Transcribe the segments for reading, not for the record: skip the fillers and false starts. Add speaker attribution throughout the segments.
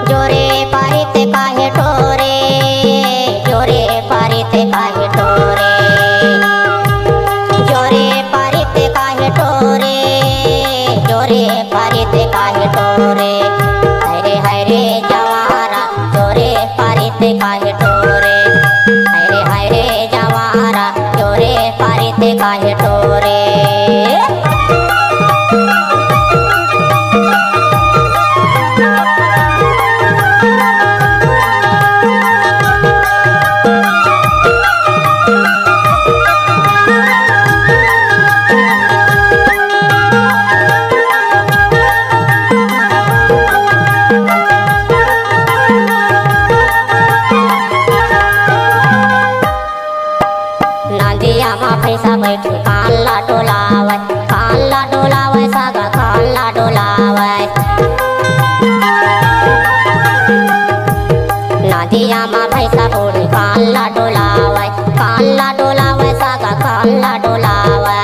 Speaker 1: जोरे पारिते काहे ठोरे, जोरे पारिते काहे ठोरे, जोरे पारिते काहे ठोरे, जोरे पारिते काहे ठोरे। हरे हरे जवारा जोरे पारिते काहे ठोरे, हरे हरे जवारा जोरे पारिते काहे ठोरे। नदिया मा भैंसा बैठ काला डोलावे, काला डोलावे सागा काला डोलावे। नदिया मा भैंसा बूढ़ काला डोलावे, काला डोलावे सागा काला डोलावे।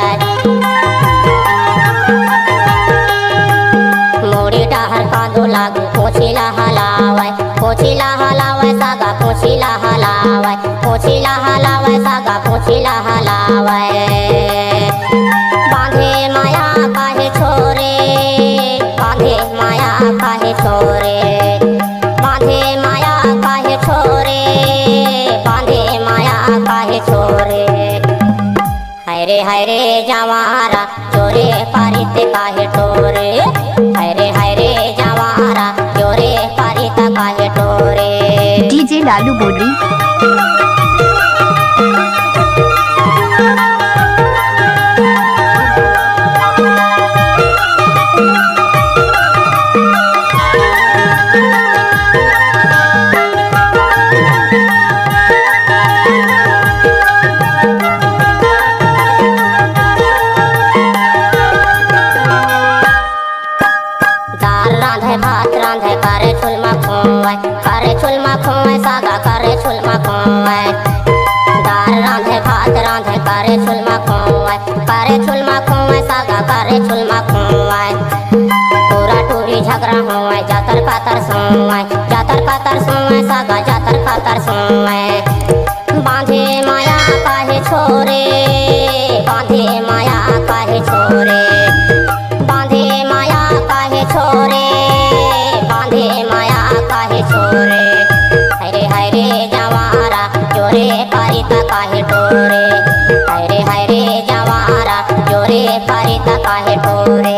Speaker 1: मोड़ी डहर कांदो लागू पोछिला हलावे, पोछिला हलावे सागा पोछिला हलावे, पोछिला हलावे सागा पोछिला हलावे। बांधे माया काहे छोरे, बांधे माया काहे छोरे, बांधे माया काहे छोरे, बांधे माया काहे छोरे। हरे हरे जवारा जोरे पारिते काहे ठोरे, हरे हरे जवारा जोरे पारिता काहे ठोरे।
Speaker 2: डीजे लालू बोली।
Speaker 1: भात रांधे करे छुलमा खोए, करे छुलमा खोए सागा करे छुलमा खोए। दाल रांधे भात रांधे करे छुलमा खोए, करे छुलमा खोए सागा करे छुलमा खोए। पूरा टूरी झगड़ा होए जातर पातर सोए, जातर पातर सोए सागा जातर पातर सोए। बांधे माया काहे छोरे, बांधे माया काहे छोरे, बांधे माया काहे छोरे, बांधे माया काहे छोरे। हरे हरे जवारा जोरे पारिता काहे ठोरे, हरे हरे जवारा जोरे पारिता काहे ठोरे।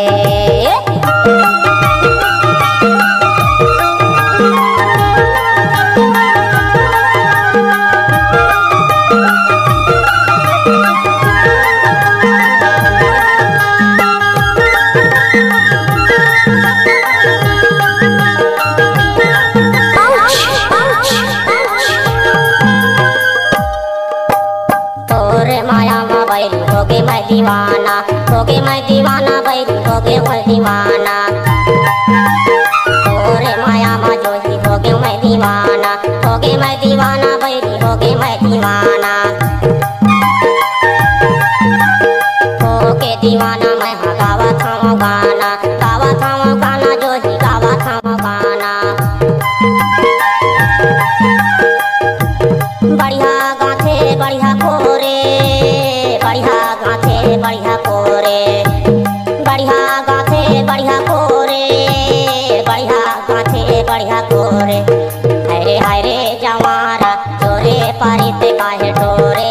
Speaker 1: होगे मैं दीवाना, होगे मैं दीवाना बैरी होगे मैं दीवाना। तोरे माया मा जोही होगे मैं दीवाना, होगे मैं दीवाना बैरी होगे मैं दीवाना। होगे दीवाना मैं हाँ गावा थामो गाना, गावा थामो गाना जोही गावा थामो गाना। बढ़िया गाथे बढ़िया कोरे, बढ़िया गाथे बढ़िया कोरे, बढ़िया गाथे बढ़िया कोरे, बढ़िया गाथे बढ़िया कोरे। हरे हरे जवारा जोरे पारिते काहे ठोरे,